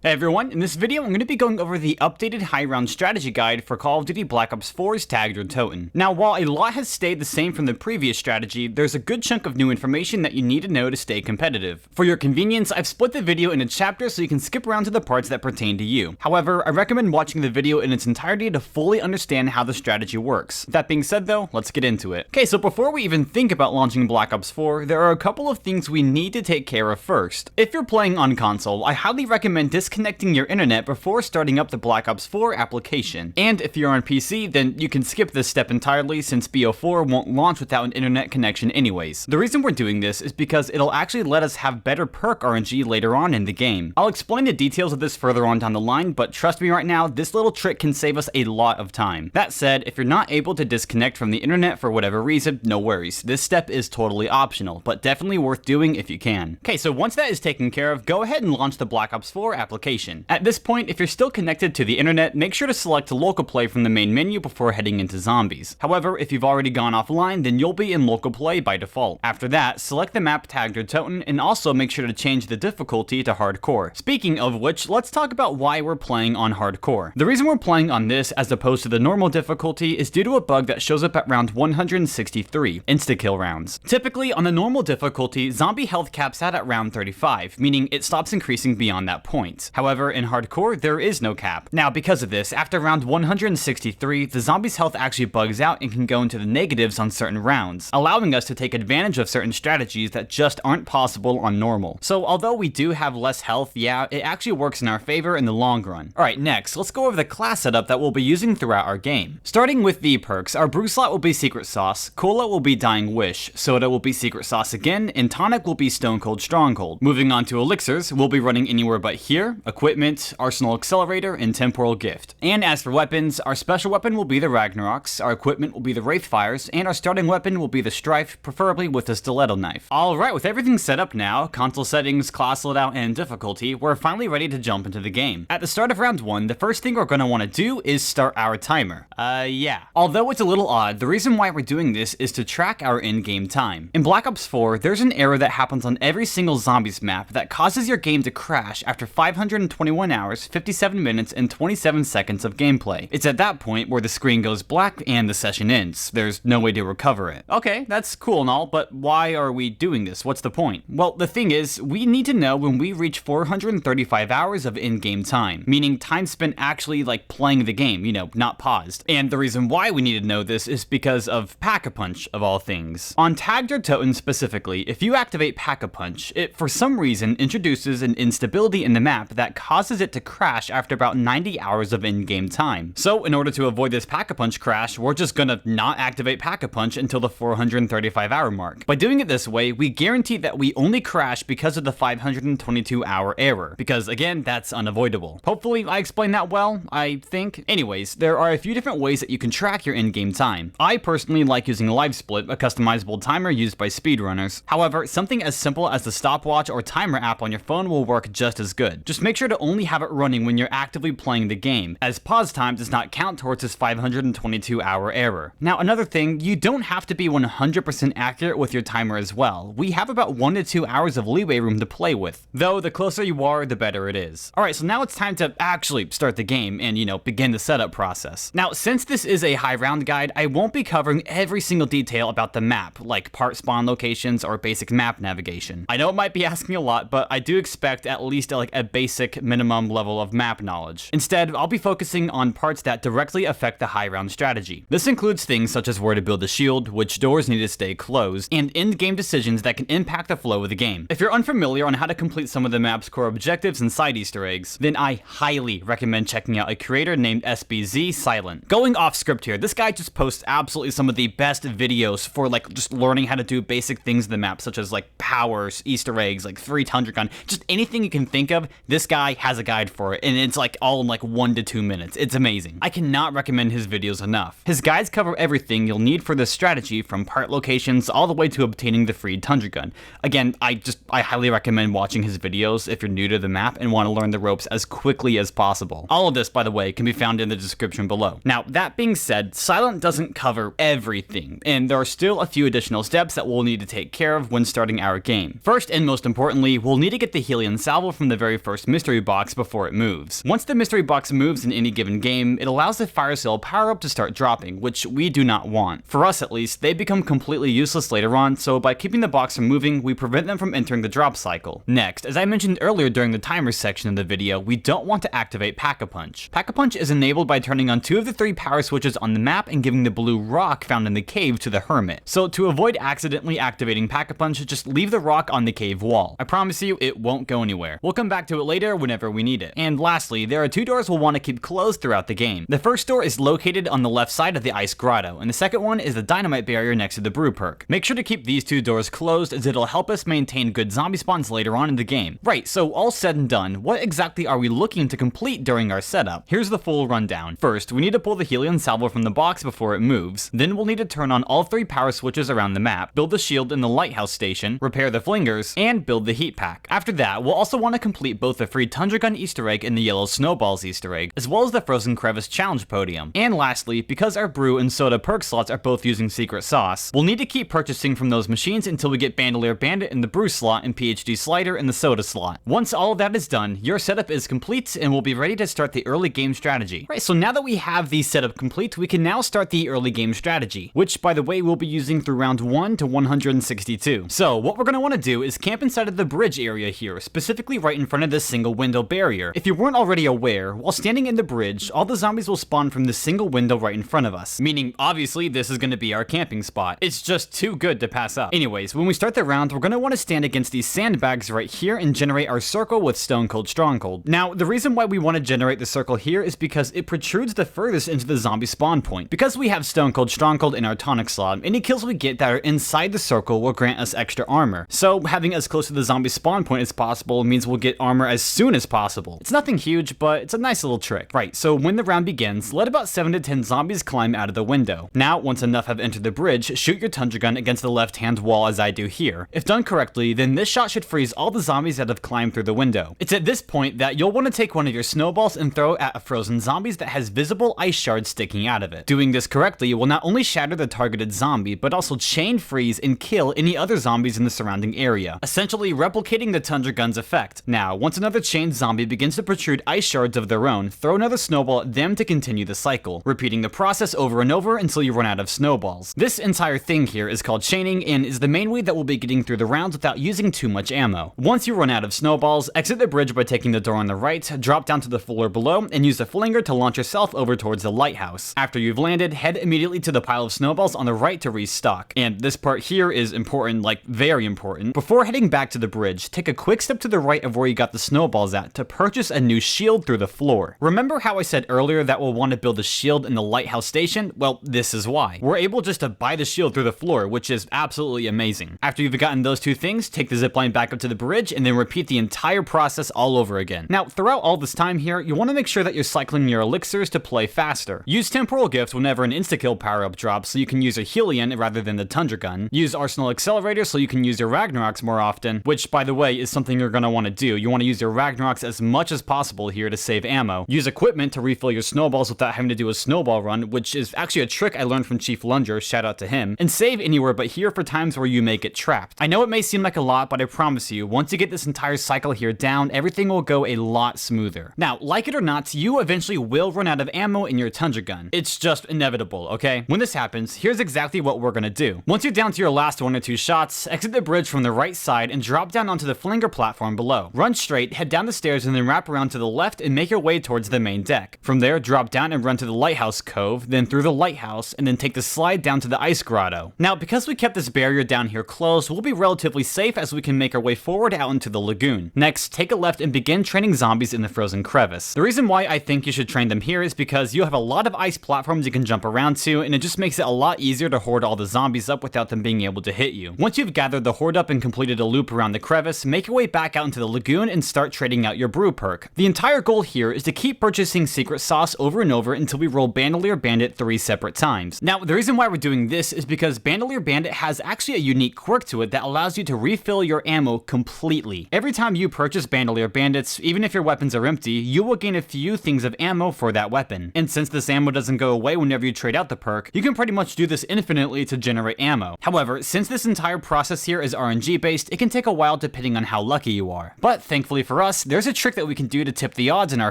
Hey everyone, in this video I'm going to be going over the updated high round strategy guide for Call of Duty Black Ops 4's Tagged or Toten. Now while a lot has stayed the same from the previous strategy, there's a good chunk of new information that you need to know to stay competitive. For your convenience, I've split the video into chapters so you can skip around to the parts that pertain to you. However, I recommend watching the video in its entirety to fully understand how the strategy works. That being said though, let's get into it. Okay, so before we even think about launching Black Ops 4, there are a couple of things we need to take care of first. If you're playing on console, I highly recommend disconnecting your internet before starting up the Black Ops 4 application. And if you're on PC, then you can skip this step entirely since BO4 won't launch without an internet connection anyways. The reason we're doing this is because it'll actually let us have better perk RNG later on in the game. I'll explain the details of this further on down the line, but trust me right now, this little trick can save us a lot of time. That said, if you're not able to disconnect from the internet for whatever reason, no worries. This step is totally optional, but definitely worth doing if you can. Okay, so once that is taken care of, go ahead and launch the Black Ops 4 application. At this point, if you're still connected to the internet, make sure to select local play from the main menu before heading into zombies. However, if you've already gone offline, then you'll be in local play by default. After that, select the map Tagged or Toten, and also make sure to change the difficulty to hardcore. Speaking of which, let's talk about why we're playing on hardcore. The reason we're playing on this as opposed to the normal difficulty is due to a bug that shows up at round 163, Insta-Kill rounds. Typically, on the normal difficulty, zombie health caps out at round 35, meaning it stops increasing beyond that point. However, in hardcore, there is no cap. Now, because of this, after round 163, the zombie's health actually bugs out and can go into the negatives on certain rounds, allowing us to take advantage of certain strategies that just aren't possible on normal. So although we do have less health, yeah, it actually works in our favor in the long run. Alright, next, let's go over the class setup that we'll be using throughout our game. Starting with the perks, our brew slot will be Secret Sauce, Cola will be Dying Wish, Soda will be Secret Sauce again, and Tonic will be Stone Cold Stronghold. Moving on to elixirs, we'll be running anywhere but here, Equipment, Arsenal Accelerator, and Temporal Gift. And as for weapons, our special weapon will be the Ragnaroks, our equipment will be the Wraithfires, and our starting weapon will be the Strife, preferably with a stiletto knife. Alright, with everything set up now, console settings, class loadout, and difficulty, we're finally ready to jump into the game. At the start of round 1, the first thing we're going to want to do is start our timer. Yeah. Although it's a little odd, the reason why we're doing this is to track our in-game time. In Black Ops 4, there's an error that happens on every single zombies map that causes your game to crash after 521 hours, 57 minutes, and 27 seconds of gameplay. It's at that point where the screen goes black and the session ends. There's no way to recover it. Okay, that's cool and all, but why are we doing this? What's the point? Well, the thing is, we need to know when we reach 435 hours of in-game time, meaning time spent actually like playing the game, you know, not paused. And the reason why we need to know this is because of Pack-a-Punch, of all things. On Tagged or Toten specifically, if you activate Pack-a-Punch, it for some reason introduces an instability in the map that causes it to crash after about 90 hours of in-game time. So in order to avoid this Pack-a-Punch crash, we're just gonna not activate Pack-a-Punch until the 435 hour mark. By doing it this way, we guarantee that we only crash because of the 522 hour error, because again, that's unavoidable. Hopefully I explained that well, I think. Anyways, there are a few different ways that you can track your in-game time. I personally like using LiveSplit, a customizable timer used by speedrunners. However, something as simple as the stopwatch or timer app on your phone will work just as good. Just make sure to only have it running when you're actively playing the game, as pause time does not count towards this 522 hour error. Now another thing, you don't have to be 100% accurate with your timer as well. We have about 1 to 2 hours of leeway room to play with, though the closer you are, the better it is. Alright, so now it's time to actually start the game and, you know, begin the setup process. Now, since this is a high round guide, I won't be covering every single detail about the map, like part spawn locations or basic map navigation. I know it might be asking a lot, but I do expect at least like a basic minimum level of map knowledge. Instead, I'll be focusing on parts that directly affect the high round strategy. This includes things such as where to build a shield, which doors need to stay closed, and in-game decisions that can impact the flow of the game. If you're unfamiliar on how to complete some of the map's core objectives and side Easter eggs, then I highly recommend checking out a creator named SBZ Silent. Going off script here, this guy just posts absolutely some of the best videos for like just learning how to do basic things in the map, such as like powers, Easter eggs, like 3 Tundra gun, just anything you can think of, this guy has a guide for it, and it's like all in like 1 to 2 minutes. It's amazing. I cannot recommend his videos enough. His guides cover everything you'll need for this strategy, from part locations all the way to obtaining the free Tundra gun. Again, I highly recommend watching his videos if you're new to the map and want to learn the ropes as quickly as possible. All of this, by the way, can be found in the description below. Now, that being said, Silent doesn't cover everything, and there are still a few additional steps that we'll need to take care of when starting our game. First and most importantly, we'll need to get the Helion Salvo from the very first mystery box before it moves. Once the mystery box moves in any given game, it allows the fire sale power-up to start dropping, which we do not want. For us at least, they become completely useless later on, so by keeping the box from moving, we prevent them from entering the drop cycle. Next, as I mentioned earlier during the timer section of the video, we don't want to activate Pack-a-Punch. Pack-a-Punch is enabled by turning on 2 of the 3 power switches on the map and giving the blue rock found in the cave to the hermit. So to avoid accidentally activating Pack-a-Punch, just leave the rock on the cave wall. I promise you, it won't go anywhere. We'll come back to it later whenever we need it. And lastly, there are 2 doors we'll want to keep closed throughout the game. The first door is located on the left side of the ice grotto, and the second one is the dynamite barrier next to the brew perk. Make sure to keep these 2 doors closed as it'll help us maintain good zombie spawns later on in the game. Right, so all said and done, what exactly are we looking to complete during our setup? Here's the full rundown. First, we need to pull the helium salvo from the box before it moves. Then we'll need to turn on all 3 power switches around the map, build the shield in the lighthouse station, repair the flingers, and build the heat pack. After that, we'll also want to complete both the free Tundra Gun Easter egg and the yellow snowballs Easter egg, as well as the frozen crevice challenge podium. And lastly, because our brew and soda perk slots are both using secret sauce, we'll need to keep purchasing from those machines until we get Bandolier Bandit in the brew slot and PhD Slider in the soda slot. Once all of that is done, your setup is complete and we'll be ready to start the early game strategy. Right, so now that we have the setup complete, we can now start the early game strategy, which by the way we'll be using through round 1 to 162. So what we're going to want to do is camp inside of the bridge area here, specifically right in front of this single window barrier. If you weren't already aware, while standing in the bridge, all the zombies will spawn from this single window right in front of us, meaning obviously this is going to be our camping spot. It's just too good to pass up. Anyways, when we start the round, we're going to want to stand against these sandbags right here and generate our circle with Stone Cold Stronghold. Now, the reason why we want to generate the circle here is because it protrudes the furthest into the zombie spawn point. Because we have Stone Cold Stronghold in our tonic slot, any kills we get that are inside the circle will grant us extra armor. So having as close to the zombie spawn point as possible means we'll get armor as soon as possible. It's nothing huge, but it's a nice little trick. Right, so when the round begins, let about 7 to 10 zombies climb out of the window. Now, once enough have entered the bridge, shoot your Tundra Gun against the left-hand wall as I do here. If done correctly, then this shot should freeze all the zombies that have climbed through the window. It's at this point that you'll want to take one of your snowballs and throw it at a frozen zombies that has visible ice shards sticking out of it. Doing this correctly will not only shatter the targeted zombie, but also chain freeze and kill any other zombies in the surrounding area, essentially replicating the Tundra Gun's effect. Now, once another chained zombie begins to protrude ice shards of their own, throw another snowball at them to continue the cycle, repeating the process over and over until you run out of snowballs. This entire thing here is called chaining and is the main way that we'll be getting through the rounds without using too much ammo. Once you run out of snowballs, exit the bridge by taking the door on the right, drop down to the floor below, and use the flinger to launch yourself over towards the lighthouse. After you've landed, head immediately to the pile of snowballs on the right to restock. And this part here is important, like very important. Before heading back to the bridge, take a quick step to the right of where you got the snowballs at to purchase a new shield through the floor. Remember how I said earlier that we'll want to build a shield in the lighthouse station? Well, this is why. We're able just to buy the shield through the floor, which is absolutely amazing. After you've gotten those 2 things, take the zipline back up to the bridge and then repeat the entire process all over again. Now, throughout all this time here, you want to make sure that you're cycling your elixirs to play faster. Use Temporal Gift whenever an Insta-Kill power-up drops so you can use a Helion rather than the Tundra Gun. Use Arsenal Accelerator so you can use your Ragnaroks more often, which by the way is something you're going to want to do. You want to use your Ragnaroks as much as possible here to save ammo. Use Equipment to refill your snowballs without having to do a snowball run, which is actually a trick I learned from Chief Lunger, shout out to him. And save anywhere but here for times where you may get trapped. I know it may seem like a lot, but I promise you, once you get this entire cycle here down, everything will go a lot smoother. Now, like it or not, you eventually will run out of ammo in your Tundra Gun. It's just inevitable, okay? When this happens, here's exactly what we're gonna do. Once you're down to your last 1 or 2 shots, exit the bridge from the right side and drop down onto the flinger platform below. Run straight, head down the stairs and then wrap around to the left and make your way towards the main deck. From there, drop down and run to the lighthouse cove, then through the lighthouse, and then take the slide down to the ice grotto. Now, because we kept this barrier down here closed, we'll be relatively safe as we can make our way forward out into the lagoon. Next, take a left and begin training zombies in the frozen crevice. The reason why I think you should train them here is because you have a lot of ice platforms you can jump around to, and it just makes it a lot easier to hoard all the zombies up without them being able to hit you. Once you've gathered the hoard up and completed a loop around the crevice, make your way back out into the lagoon and start trading out your brew perk. The entire goal here is to keep purchasing secret sauce over and over until we roll Bandolier Bandit 3 separate times. Now, the reason why we're doing this is because Bandolier Bandit has actually a unique quirk to it that allows you to refill your ammo completely. Every time you purchase Bandolier Bandits, even if your weapons are empty, you will gain a few things of ammo for that weapon. And since this ammo doesn't go away whenever you trade out the perk, you can pretty much do this infinitely to generate ammo. However, since this entire process here is RNG based, it can take a while depending on how lucky you are. But thankfully for for us, there's a trick that we can do to tip the odds in our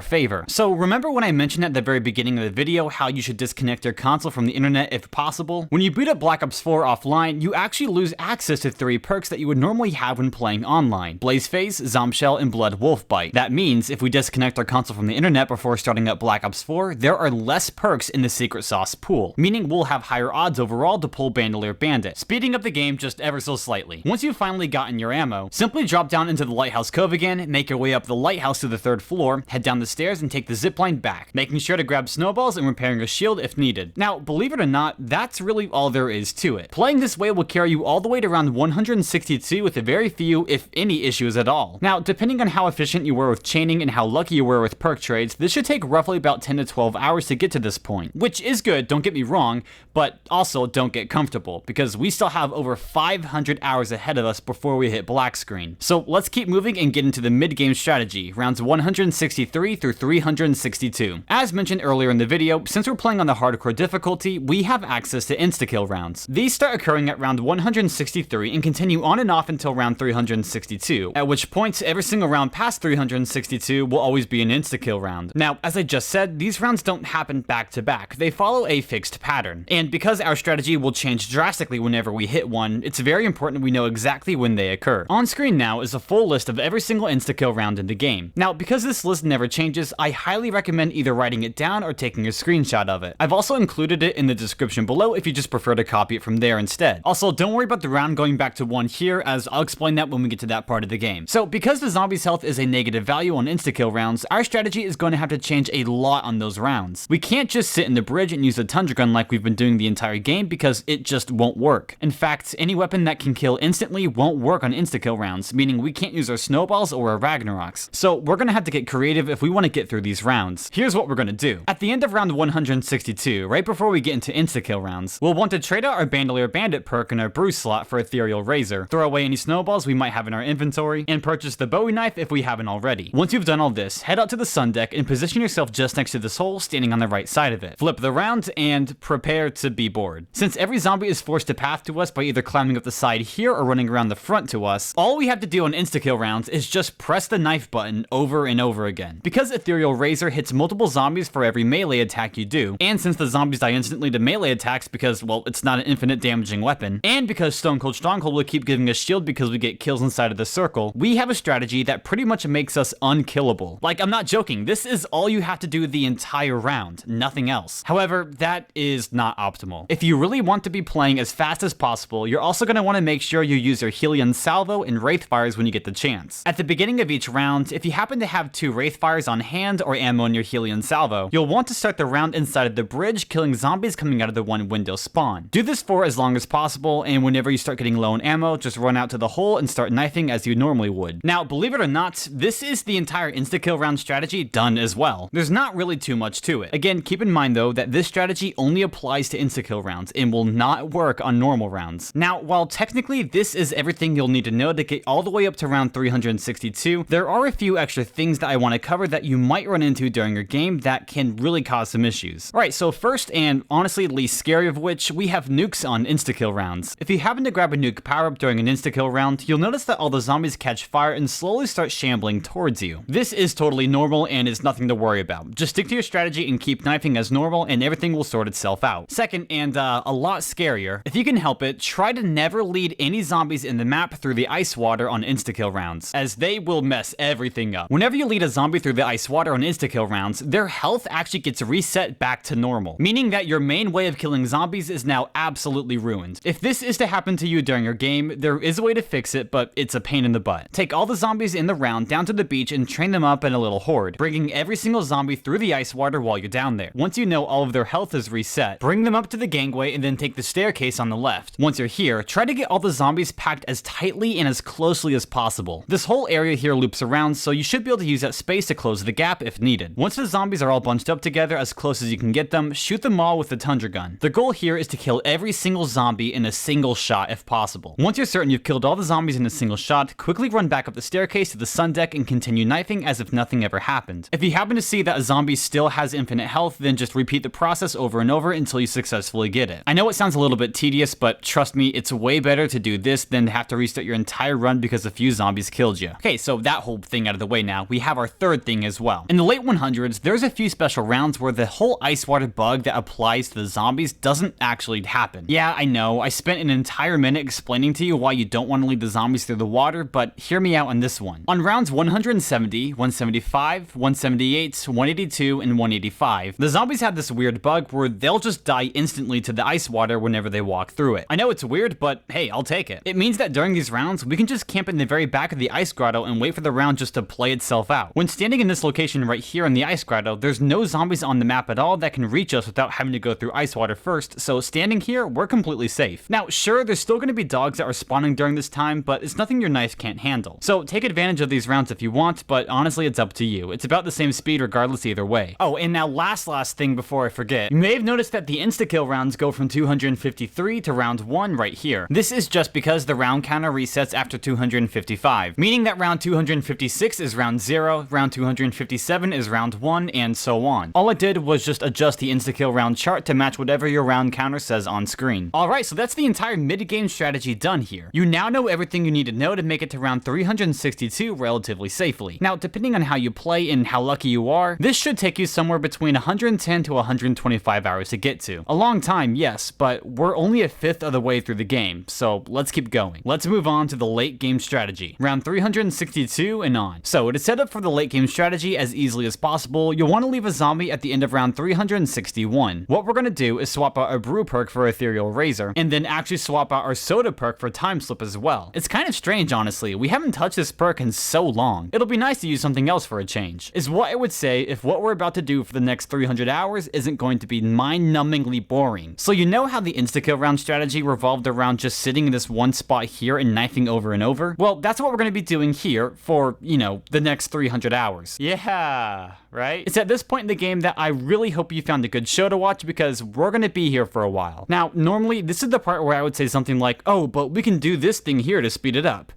favor. So remember when I mentioned at the very beginning of the video how you should disconnect your console from the internet if possible? When you boot up Black Ops 4 offline, you actually lose access to 3 perks that you would normally have when playing online: Blaze Phase, Zombshell, and Blood Wolf Bite. That means if we disconnect our console from the internet before starting up Black Ops 4, there are less perks in the secret sauce pool, meaning we'll have higher odds overall to pull Bandolier Bandit, speeding up the game just ever so slightly. Once you've finally gotten your ammo, simply drop down into the Lighthouse Cove again, make your way up the lighthouse to the 3rd floor, head down the stairs and take the zipline back, making sure to grab snowballs and repairing a shield if needed. Now, believe it or not, that's really all there is to it. Playing this way will carry you all the way to round 162 with very few, if any, issues at all. Now, depending on how efficient you were with chaining and how lucky you were with perk trades, this should take roughly about 10 to 12 hours to get to this point, which is good, don't get me wrong, but also don't get comfortable, because we still have over 500 hours ahead of us before we hit black screen. So let's keep moving and get into the mid-game strategy, rounds 163 through 362. As mentioned earlier in the video, since we're playing on the hardcore difficulty, we have access to insta-kill rounds. These start occurring at round 163 and continue on and off until round 362, at which point every single round past 362 will always be an insta-kill round. Now, as I just said, these rounds don't happen back to back, they follow a fixed pattern. And because our strategy will change drastically whenever we hit one, it's very important we know exactly when they occur. On screen now is a full list of every single insta-kill round in the game. Now, because this list never changes, I highly recommend either writing it down or taking a screenshot of it. I've also included it in the description below if you just prefer to copy it from there instead. Also, don't worry about the round going back to 1 here, as I'll explain that when we get to that part of the game. So, because the zombie's health is a negative value on insta-kill rounds, our strategy is going to have to change a lot on those rounds. We can't just sit in the bridge and use a Tundra gun like we've been doing the entire game, because it just won't work. In fact, any weapon that can kill instantly won't work on insta-kill rounds, meaning we can't use our snowballs or our Ragnaroks. So we're gonna have to get creative if we want to get through these rounds. Here's what we're gonna do. At the end of round 162, right before we get into insta-kill rounds, we'll want to trade out our Bandolier Bandit perk in our Bruise slot for Ethereal Razor, throw away any snowballs we might have in our inventory, and purchase the Bowie knife if we haven't already. Once you've done all this, head out to the sun deck and position yourself just next to this hole, standing on the right side of it. Flip the round and prepare to be bored. Since every zombie is forced to path to us by either climbing up the side here or running around the front to us, all we have to do on insta-kill rounds is just press the knife button over and over again. Because Ethereal Razor hits multiple zombies for every melee attack you do, and since the zombies die instantly to melee attacks because, well, it's not an infinite damaging weapon, and because Stone Cold Stronghold will keep giving us shield because we get kills inside of the circle, we have a strategy that pretty much makes us unkillable. Like, I'm not joking, this is all you have to do the entire round, nothing else. However, that is not optimal. If you really want to be playing as fast as possible, you're also going to want to make sure you use your Helion Salvo and Wraith Fires when you get the chance. At the beginning of each round, if you happen to have 2 Wraith Fires on hand or ammo in your Helion Salvo, you'll want to start the round inside of the bridge, killing zombies coming out of the one window spawn. Do this for as long as possible, and whenever you start getting low on ammo, just run out to the hole and start knifing as you normally would. Now, believe it or not, this is the entire insta-kill round strategy done as well. There's not really too much to it. Again, keep in mind though that this strategy only applies to insta-kill rounds and will not work on normal rounds. Now, while technically this is everything you'll need to know to get all the way up to round 362, there are a few extra things that I want to cover that you might run into during your game that can really cause some issues. Alright, so first and honestly least scary of which, we have nukes on insta-kill rounds. If you happen to grab a nuke power-up during an insta-kill round, you'll notice that all the zombies catch fire and slowly start shambling towards you. This is totally normal and is nothing to worry about. Just stick to your strategy and keep knifing as normal and everything will sort itself out. Second, and a lot scarier, if you can help it, try to never lead any zombies in the map through the ice water on insta-kill rounds, as they will mess everything up. Whenever you lead a zombie through the ice water on insta-kill rounds, their health actually gets reset back to normal, meaning that your main way of killing zombies is now absolutely ruined. If this is to happen to you during your game, there is a way to fix it, but it's a pain in the butt. Take all the zombies in the round down to the beach and train them up in a little horde, bringing every single zombie through the ice water while you're down there. Once you know all of their health is reset, bring them up to the gangway and then take the staircase on the left. Once you're here, try to get all the zombies packed as tightly and as closely as possible. This whole area here loops around, so you should be able to use that space to close the gap if needed. Once the zombies are all bunched up together as close as you can get them, shoot them all with the Tundra gun. The goal here is to kill every single zombie in a single shot if possible. Once you're certain you've killed all the zombies in a single shot, quickly run back up the staircase to the sun deck and continue knifing as if nothing ever happened. If you happen to see that a zombie still has infinite health, then just repeat the process over and over until you successfully get it. I know it sounds a little bit tedious, but trust me, it's way better to do this than to have to restart your entire run because a few zombies killed you. Okay, so that that whole thing out of the way now, we have our third thing as well. In the late 100s, there's a few special rounds where the whole ice water bug that applies to the zombies doesn't actually happen. Yeah, I know, I spent an entire minute explaining to you why you don't want to lead the zombies through the water, but hear me out on this one. On rounds 170, 175, 178, 182, and 185, the zombies have this weird bug where they'll just die instantly to the ice water whenever they walk through it. I know it's weird, but hey, I'll take it. It means that during these rounds, we can just camp in the very back of the ice grotto and wait for the round just to play itself out. When standing in this location right here in the ice grotto, there's no zombies on the map at all that can reach us without having to go through ice water first, so standing here, we're completely safe. Now, sure, there's still going to be dogs that are spawning during this time, but it's nothing your knife can't handle. So take advantage of these rounds if you want, but honestly, it's up to you. It's about the same speed regardless either way. Oh, and now last thing before I forget. You may have noticed that the insta-kill rounds go from 253 to round 1 right here. This is just because the round counter resets after 255, meaning that round 256 is round 0, round 257 is round 1, and so on. All I did was just adjust the insta-kill round chart to match whatever your round counter says on screen. Alright, so that's the entire mid-game strategy done here. You now know everything you need to know to make it to round 362 relatively safely. Now, depending on how you play and how lucky you are, this should take you somewhere between 110 to 125 hours to get to. A long time, yes, but we're only a fifth of the way through the game, so let's keep going. Let's move on to the late game strategy, round 362 and on. So it is set up for the late game strategy as easily as possible. You'll want to leave a zombie at the end of round 361. What we're going to do is swap out our brew perk for Ethereal Razor, and then actually swap out our soda perk for Time Slip as well. It's kind of strange, honestly. We haven't touched this perk in so long. It'll be nice to use something else for a change, is what I would say if what we're about to do for the next 300 hours isn't going to be mind-numbingly boring. So you know how the insta-kill round strategy revolved around just sitting in this one spot here and knifing over and over? Well, that's what we're going to be doing here for, you know, the next 300 hours. Yeah, right? It's at this point in the game that I really hope you found a good show to watch because we're going to be here for a while. Now, normally, this is the part where I would say something like, oh, but we can do this thing here to speed it up.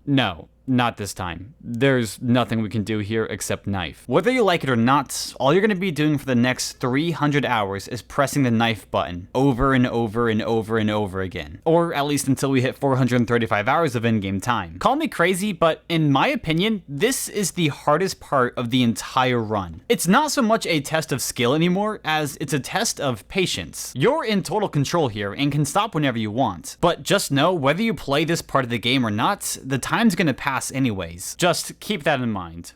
No. Not this time. There's nothing we can do here except knife. Whether you like it or not, all you're going to be doing for the next 300 hours is pressing the knife button over and over and over and over again. Or at least until we hit 435 hours of in-game time. Call me crazy, but in my opinion, this is the hardest part of the entire run. It's not so much a test of skill anymore as it's a test of patience. You're in total control here and can stop whenever you want. But just know, whether you play this part of the game or not, the time's going to pass anyways. Just keep that in mind.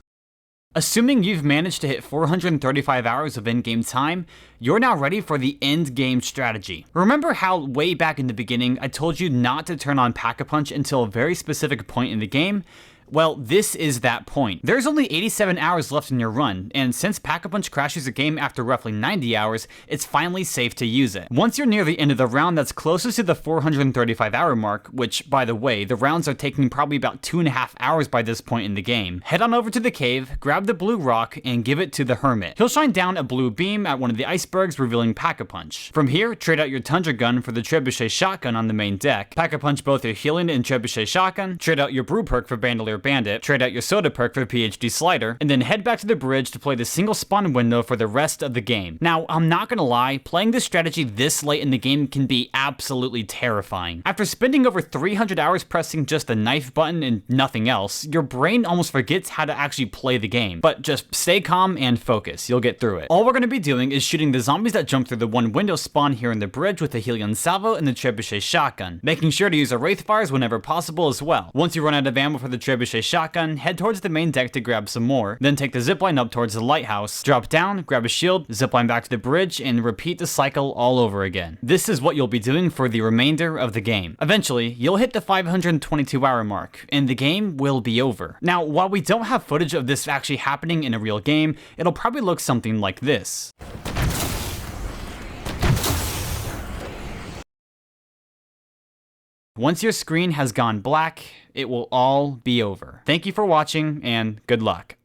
Assuming you've managed to hit 435 hours of in-game time, you're now ready for the end-game strategy. Remember how way back in the beginning I told you not to turn on Pack-a-Punch until a very specific point in the game? Well, this is that point. There's only 87 hours left in your run, and since Pack-a-Punch crashes a game after roughly 90 hours, it's finally safe to use it. Once you're near the end of the round that's closest to the 435 hour mark, which, by the way, the rounds are taking probably about 2.5 hours by this point in the game, head on over to the cave, grab the blue rock, and give it to the hermit. He'll shine down a blue beam at one of the icebergs, revealing Pack-a-Punch. From here, trade out your Tundra gun for the Trebuchet shotgun on the main deck, Pack-a-Punch both your healing and Trebuchet shotgun, trade out your brew perk for Bandolier Bandit, trade out your soda perk for PhD Slider, and then head back to the bridge to play the single spawn window for the rest of the game. Now, I'm not gonna lie, playing this strategy this late in the game can be absolutely terrifying. After spending over 300 hours pressing just the knife button and nothing else, your brain almost forgets how to actually play the game. But just stay calm and focus, you'll get through it. All we're gonna be doing is shooting the zombies that jump through the one window spawn here in the bridge with the Helion Salvo and the Trebuchet shotgun, making sure to use our Wraith Fires whenever possible as well. Once you run out of ammo for the Trebuchet shotgun, head towards the main deck to grab some more, then take the zipline up towards the lighthouse, drop down, grab a shield, zipline back to the bridge, and repeat the cycle all over again. This is what you'll be doing for the remainder of the game. Eventually, you'll hit the 522 hour mark, and the game will be over. Now, while we don't have footage of this actually happening in a real game, it'll probably look something like this. Once your screen has gone black, it will all be over. Thank you for watching, and good luck.